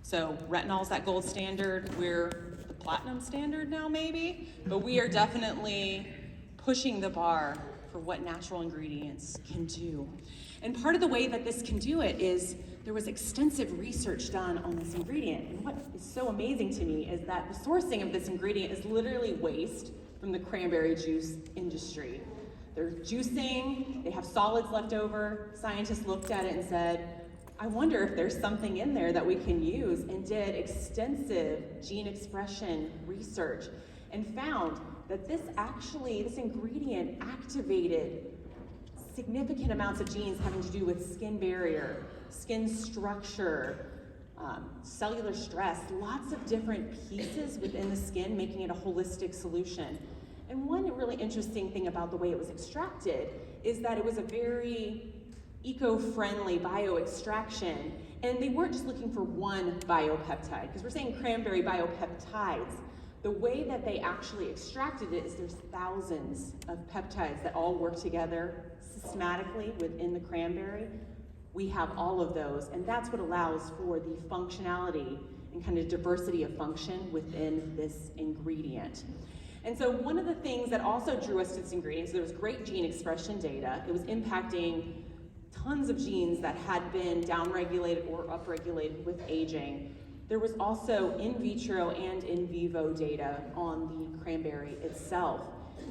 So retinol's that gold standard. We're the platinum standard now, maybe, but we are definitely pushing the bar for what natural ingredients can do. And part of the way that this can do it is there was extensive research done on this ingredient. And what is so amazing to me is that the sourcing of this ingredient is literally waste from the cranberry juice industry. They're juicing, they have solids left over. Scientists looked at it and said, I wonder if there's something in there that we can use, and did extensive gene expression research and found that this ingredient activated significant amounts of genes having to do with skin barrier, skin structure, cellular stress, lots of different pieces within the skin, making it a holistic solution. And one really interesting thing about the way it was extracted is that it was a very eco-friendly bioextraction, and they weren't just looking for one biopeptide, because we're saying cranberry biopeptides. The way that they actually extracted it is there's thousands of peptides that all work together systematically within the cranberry. We have all of those, and that's what allows for the functionality and kind of diversity of function within this ingredient. And so one of the things that also drew us to this ingredient, so there was great gene expression data. It was impacting tons of genes that had been downregulated or upregulated with aging. There was also in vitro and in vivo data on the cranberry itself.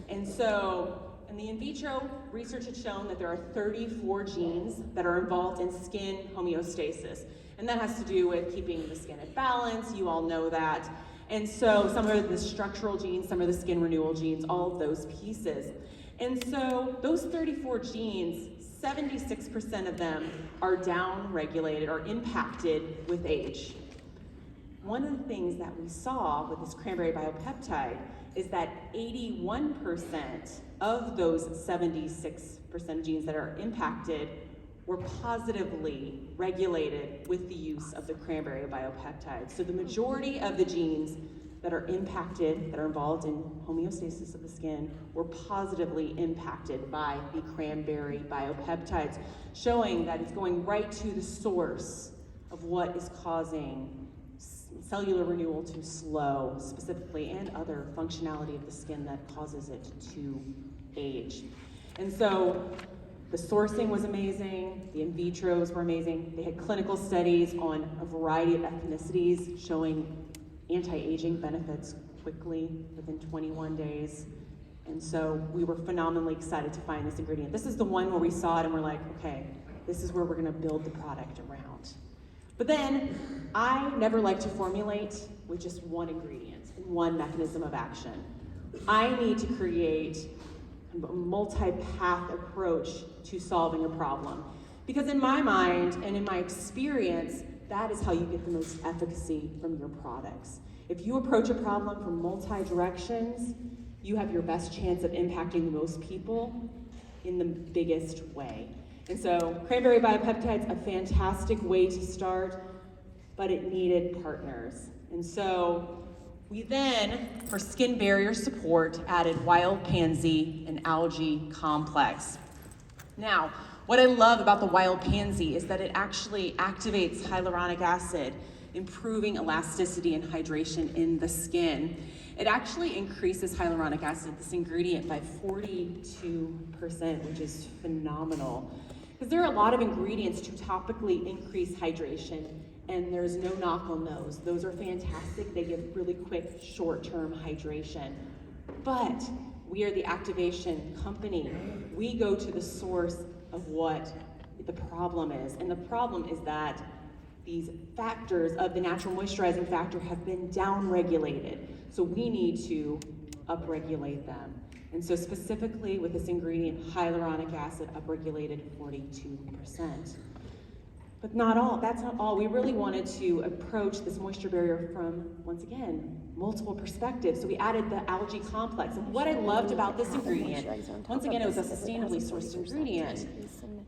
And so in the in vitro, research had shown that there are 34 genes that are involved in skin homeostasis. And that has to do with keeping the skin at balance, you all know that. And so some are the structural genes, some are the skin renewal genes, all of those pieces. And so those 34 genes, 76% of them are downregulated or impacted with age. One of the things that we saw with this cranberry biopeptide is that 81% of those 76% of genes that are impacted were positively regulated with the use of the cranberry biopeptide. So the majority of the genes that are impacted, that are involved in homeostasis of the skin, were positively impacted by the cranberry biopeptides, showing that it's going right to the source of what is causing cellular renewal to slow, specifically, and other functionality of the skin that causes it to age. And so the sourcing was amazing, the in vitros were amazing. They had clinical studies on a variety of ethnicities showing anti-aging benefits quickly within 21 days. And so we were phenomenally excited to find this ingredient. This is the one where we saw it and we're like, okay, this is where we're gonna build the product around. But then I never like to formulate with just one ingredient and one mechanism of action. I need to create a multi-path approach to solving a problem. Because in my mind and in my experience, that is how you get the most efficacy from your products. If you approach a problem from multi-directions, you have your best chance of impacting the most people in the biggest way. And so cranberry biopeptide's a fantastic way to start, but it needed partners. And so we then, for skin barrier support, added wild pansy and algae complex. Now, what I love about the wild pansy is that it actually activates hyaluronic acid, improving elasticity and hydration in the skin. It actually increases hyaluronic acid, this ingredient, by 42%, which is phenomenal. Because there are a lot of ingredients to topically increase hydration, and there's no knock on those. Those are fantastic. They give really quick, short-term hydration. But we are the activation company. We go to the source of what the problem is. And the problem is that these factors of the natural moisturizing factor have been downregulated. So we need to upregulate them. And so specifically with this ingredient, hyaluronic acid upregulated 42%. But not all, that's not all. We really wanted to approach this moisture barrier from, once again, multiple perspectives. So we added the algae complex. And what I loved about this ingredient, once again, it was a sustainably sourced ingredient,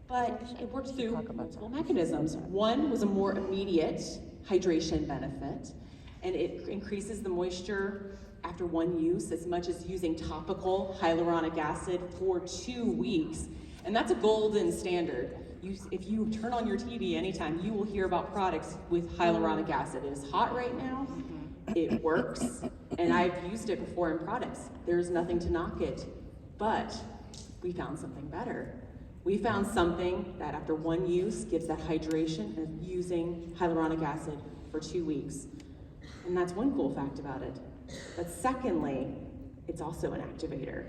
but it worked through multiple mechanisms. One was a more immediate hydration benefit, and it increases the moisture after one use as much as using topical hyaluronic acid for 2 weeks. And that's a golden standard. if you turn on your TV anytime, you will hear about products with hyaluronic acid. It is hot right now. It works, and I've used it before in products. There's nothing to knock it, but we found something better. We found something that after one use gives that hydration of using hyaluronic acid for 2 weeks. And that's one cool fact about it. But secondly, it's also an activator.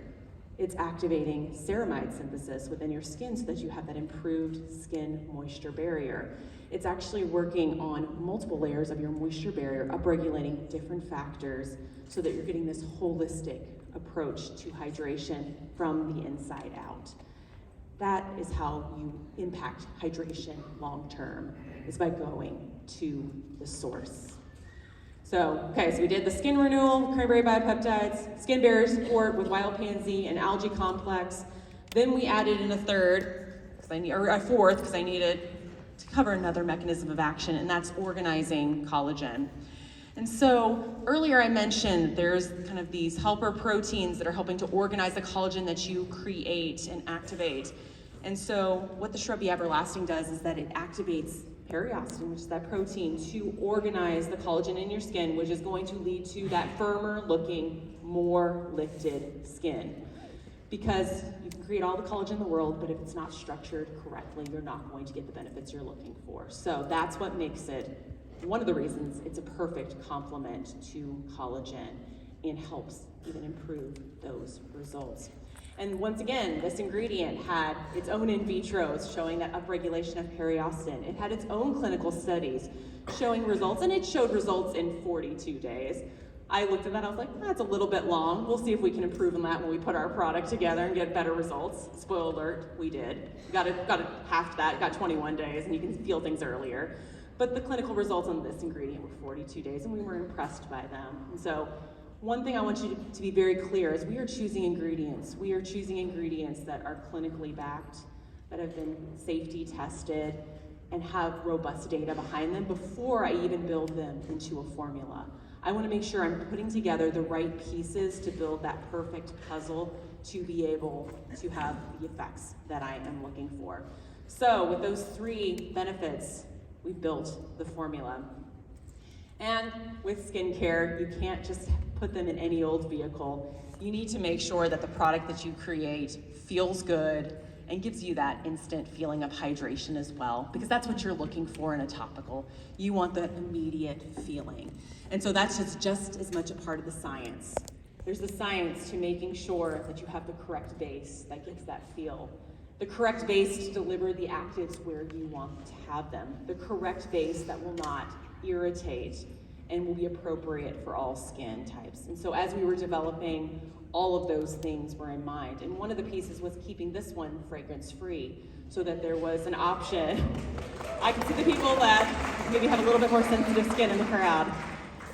It's activating ceramide synthesis within your skin so that you have that improved skin moisture barrier. It's actually working on multiple layers of your moisture barrier, upregulating different factors so that you're getting this holistic approach to hydration from the inside out. That is how you impact hydration long term, is by going to the source. So we did the skin renewal, cranberry biopeptides, skin barrier support with wild pansy and algae complex. Then we added in a fourth, because I needed to cover another mechanism of action, and that's organizing collagen. And so earlier I mentioned there's kind of these helper proteins that are helping to organize the collagen that you create and activate. And so what the Shrubby Everlasting does is that it activates periostin, which is that protein, to organize the collagen in your skin, which is going to lead to that firmer looking, more lifted skin. Because you can create all the collagen in the world, but if it's not structured correctly, you're not going to get the benefits you're looking for. So that's what makes it, one of the reasons it's a perfect complement to collagen and helps even improve those results. And once again, this ingredient had its own in vitros showing that upregulation of periostin. It had its own clinical studies showing results, and it showed results in 42 days. I looked at that, I was like, that's a little bit long. We'll see if we can improve on that when we put our product together and get better results. Spoiler alert, we did. Got it half that, got 21 days, and you can feel things earlier. But the clinical results on this ingredient were 42 days, and we were impressed by them. And so one thing I want you to be very clear is we are choosing ingredients. We are choosing ingredients that are clinically backed, that have been safety tested, and have robust data behind them before I even build them into a formula. I want to make sure I'm putting together the right pieces to build that perfect puzzle to be able to have the effects that I am looking for. So with those three benefits, we've built the formula. And with skincare, you can't just put them in any old vehicle. You need to make sure that the product that you create feels good and gives you that instant feeling of hydration as well, because that's what you're looking for in a topical. You want the immediate feeling. And so that's just as much a part of the science. There's the science to making sure that you have the correct base that gives that feel. The correct base to deliver the actives where you want to have them. The correct base that will not irritate and will be appropriate for all skin types. And so as we were developing, all of those things were in mind. And one of the pieces was keeping this one fragrance-free so that there was an option. I can see the people that maybe have a little bit more sensitive skin in the crowd.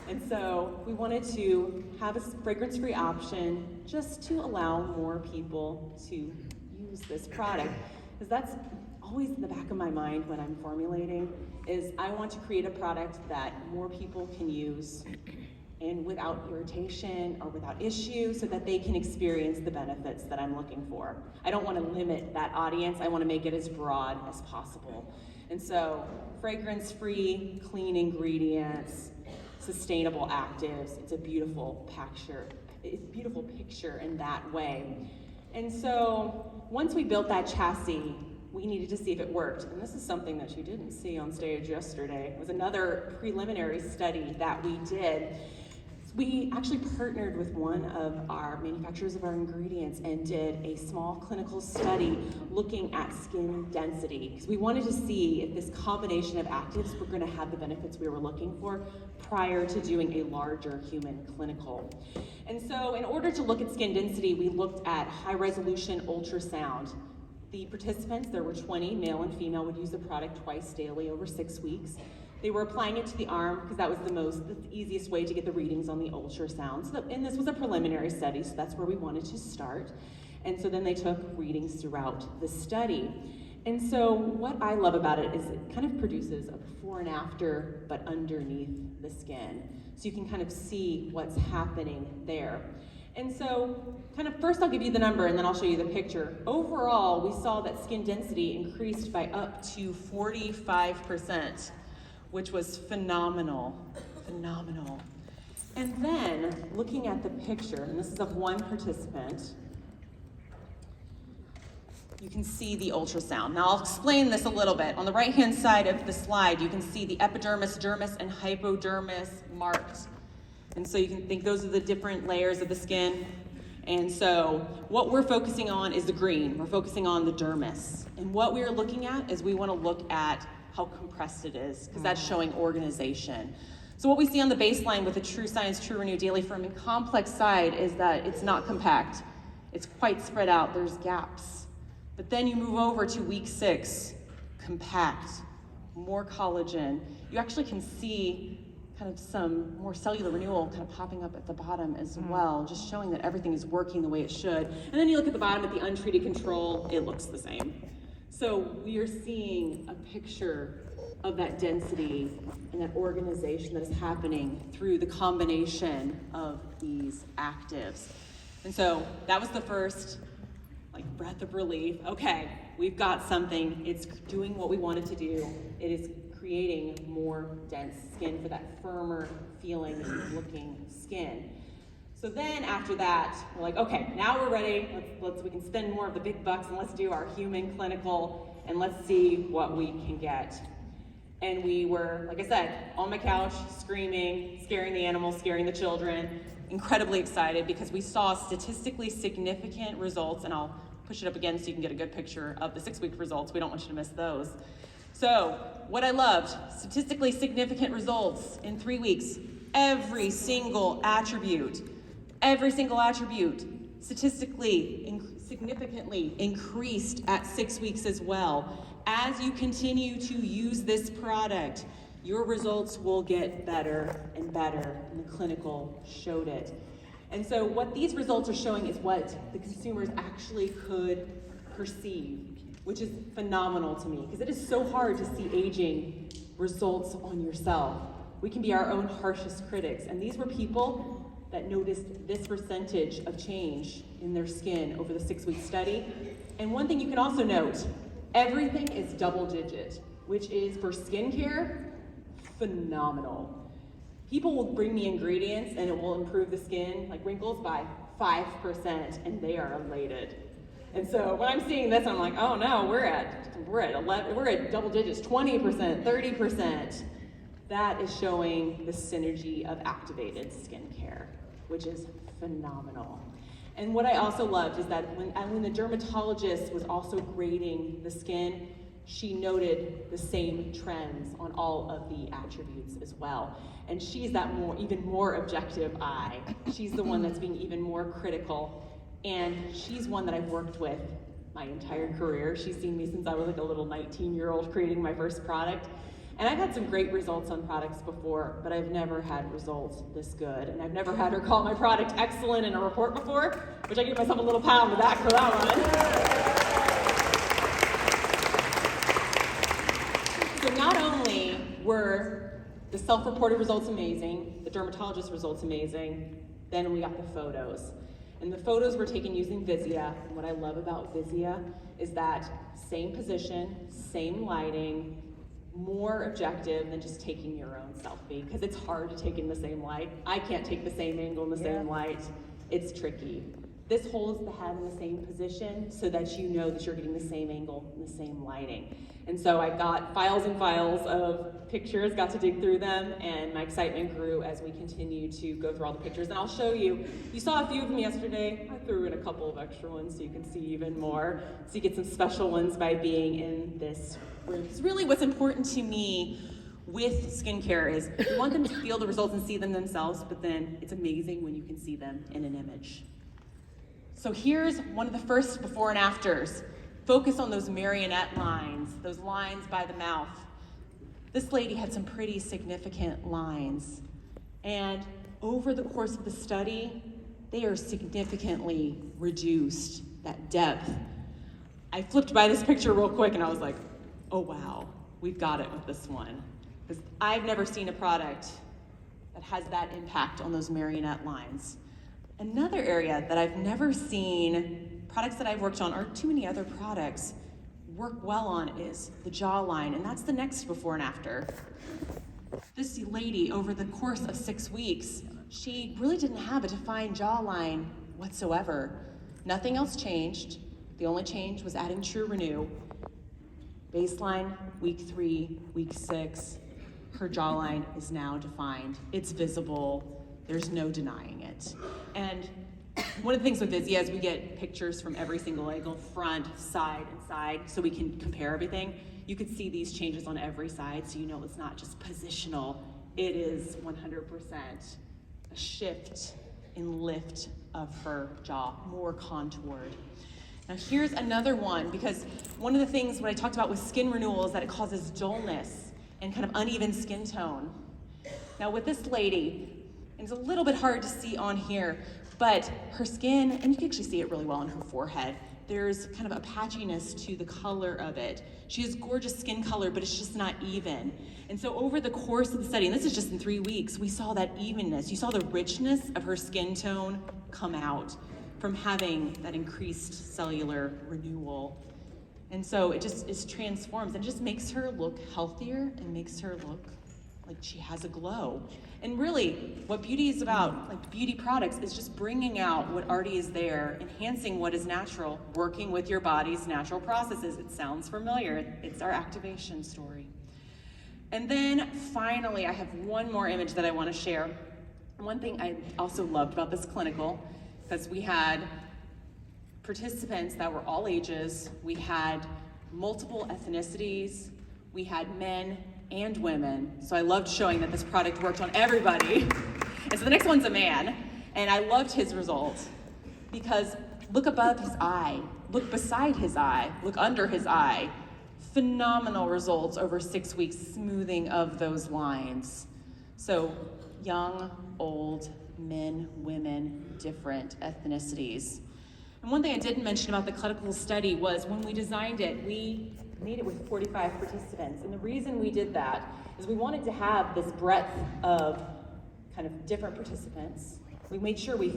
And so we wanted to have a fragrance-free option just to allow more people to use this product. Because that's always in the back of my mind when I'm formulating, is I want to create a product that more people can use and without irritation or without issue, so that they can experience the benefits that I'm looking for. I don't want to limit that audience. I want to make it as broad as possible. And so fragrance-free, clean ingredients, sustainable actives, it's a beautiful picture in that way. And so once we built that chassis, we needed to see if it worked. And this is something that you didn't see on stage yesterday. It was another preliminary study that we did. We actually partnered with one of our manufacturers of our ingredients and did a small clinical study looking at skin density, because we wanted to see if this combination of actives were going to have the benefits we were looking for prior to doing a larger human clinical. And so in order to look at skin density, we looked at high-resolution ultrasound. The participants, there were 20, male and female, would use the product twice daily over 6 weeks. They were applying it to the arm because that was the easiest way to get the readings on the ultrasound. And this was a preliminary study, so that's where we wanted to start. And so then they took readings throughout the study. And so what I love about it is it kind of produces a before and after, but underneath the skin. So you can kind of see what's happening there. And so, kind of first I'll give you the number and then I'll show you the picture. Overall, we saw that skin density increased by up to 45%, which was phenomenal, phenomenal. And then, looking at the picture, and this is of one participant, you can see the ultrasound. Now I'll explain this a little bit. On the right-hand side of the slide, you can see the epidermis, dermis, and hypodermis marked. And so you can think those are the different layers of the skin. And so what we're focusing on is the green. We're focusing on the dermis. And what we are looking at is we want to look at how compressed it is, because that's showing organization. So what we see on the baseline with the TrueScience TrueRenew Daily Firming Complex side is that it's not compact. It's quite spread out. There's gaps. But then you move over to week 6, compact, more collagen. You actually can see kind of some more cellular renewal kind of popping up at the bottom as well, just showing that everything is working the way it should. And then you look at the bottom at the untreated control, it looks the same. So we are seeing a picture of that density and that organization that is happening through the combination of these actives. And so that was the first breath of relief. Okay, we've got something. It's doing what we want it to do. It is creating more dense skin for that firmer feeling looking skin. So then after that, we're like, okay, now we're ready. We can spend more of the big bucks and let's do our human clinical and let's see what we can get. And we were, like I said, on my couch, screaming, scaring the animals, scaring the children, incredibly excited because we saw statistically significant results, and I'll push it up again so you can get a good picture of the 6-week results. We don't want you to miss those. So what I loved, statistically significant results in 3 weeks. Every single attribute statistically significantly increased at 6 weeks as well. As you continue to use this product, your results will get better and better, and the clinical showed it. And so what these results are showing is what the consumers actually could perceive, which is phenomenal to me, because it is so hard to see aging results on yourself. We can be our own harshest critics, and these were people that noticed this percentage of change in their skin over the 6-week study. And one thing you can also note, everything is double digit, which is for skincare, phenomenal. People will bring me ingredients and it will improve the skin, like wrinkles, by 5%, and they are elated. And so when I'm seeing this, I'm like, oh no, we're at double digits, 20%, 30%. That is showing the synergy of activated skincare, which is phenomenal. And what I also loved is that when the dermatologist was also grading the skin, she noted the same trends on all of the attributes as well. And she's that even more objective eye. She's the one that's being even more critical. And she's one that I've worked with my entire career. She's seen me since I was like a little 19-year-old creating my first product. And I've had some great results on products before, but I've never had results this good. And I've never had her call my product excellent in a report before, which I give myself a little pat on the back for that one. So not only were the self-reported results amazing, the dermatologist results amazing, then we got the photos. And the photos were taken using Vizia. And what I love about Vizia is that same position, same lighting, more objective than just taking your own selfie, because it's hard to take in the same light. I can't take the same angle in the same light. It's tricky. This holds the head in the same position so that you know that you're getting the same angle and the same lighting. And so I got files and files of pictures, got to dig through them, and my excitement grew as we continue to go through all the pictures. And I'll show you, you saw a few of them yesterday. I threw in a couple of extra ones so you can see even more. So you get some special ones by being in this room. Because really what's important to me with skincare is you want them to feel the results and see them themselves, but then it's amazing when you can see them in an image. So here's one of the first before and afters. Focus on those marionette lines, those lines by the mouth. This lady had some pretty significant lines. And over the course of the study, they are significantly reduced, that depth. I flipped by this picture real quick and I was like, oh wow, we've got it with this one. Because I've never seen a product that has that impact on those marionette lines. Another area that I've never seen products that I've worked on or too many other products work well on is the jawline, and that's the next before and after. This lady, over the course of 6 weeks, she really didn't have a defined jawline whatsoever. Nothing else changed. The only change was adding True Renew. Baseline, week 3, week 6, her jawline is now defined. It's visible. There's no denying it. And one of the things with Vizia is we get pictures from every single angle, front, side, and side, so we can compare everything. You could see these changes on every side, so you know it's not just positional. It is 100% a shift in lift of her jaw, more contoured. Now here's another one, because one of the things when I talked about with skin renewal is that it causes dullness and kind of uneven skin tone. Now with this lady, and it's a little bit hard to see on here, but her skin, and you can actually see it really well on her forehead, there's kind of a patchiness to the color of it. She has gorgeous skin color, but it's just not even. And so over the course of the study, and this is just in 3 weeks, we saw that evenness. You saw the richness of her skin tone come out from having that increased cellular renewal. And so it transforms and just makes her look healthier and makes her look like she has a glow. And really, what beauty is about, like beauty products, is just bringing out what already is there, enhancing what is natural, working with your body's natural processes. It sounds familiar. It's our activation story. And then finally, I have one more image that I want to share. One thing I also loved about this clinical, because we had participants that were all ages, we had multiple ethnicities, we had men and women. So I loved showing that this product worked on everybody. And so the next one's a man, and I loved his result because look above his eye, look beside his eye, look under his eye. Phenomenal results over 6 weeks, smoothing of those lines. So young, old, men, women, different ethnicities. And one thing I didn't mention about the clinical study was when we designed it, we made it with 45 participants. And the reason we did that is we wanted to have this breadth of kind of different participants. We made sure we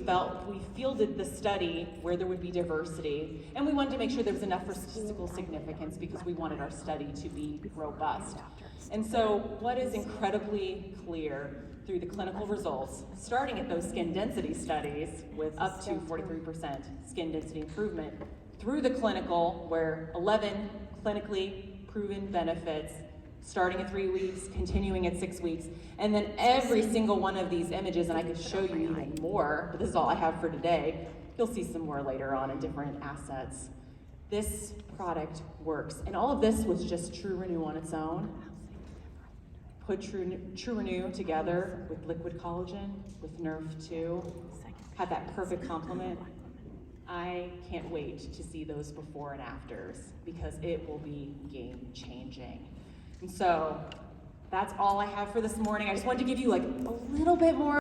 fielded the study where there would be diversity. And we wanted to make sure there was enough for statistical significance because we wanted our study to be robust. And so what is incredibly clear through the clinical results, starting at those skin density studies with up to 43% skin density improvement, through the clinical where 11 clinically proven benefits, starting at 3 weeks, continuing at 6 weeks, and then every single one of these images, and I could show you even more, but this is all I have for today. You'll see some more later on in different assets. This product works, and all of this was just True Renew on its own. Put True Renew together with liquid collagen, with Nerf 2, had that perfect complement. I can't wait to see those before and afters because it will be game changing. And so that's all I have for this morning. I just wanted to give you like a little bit more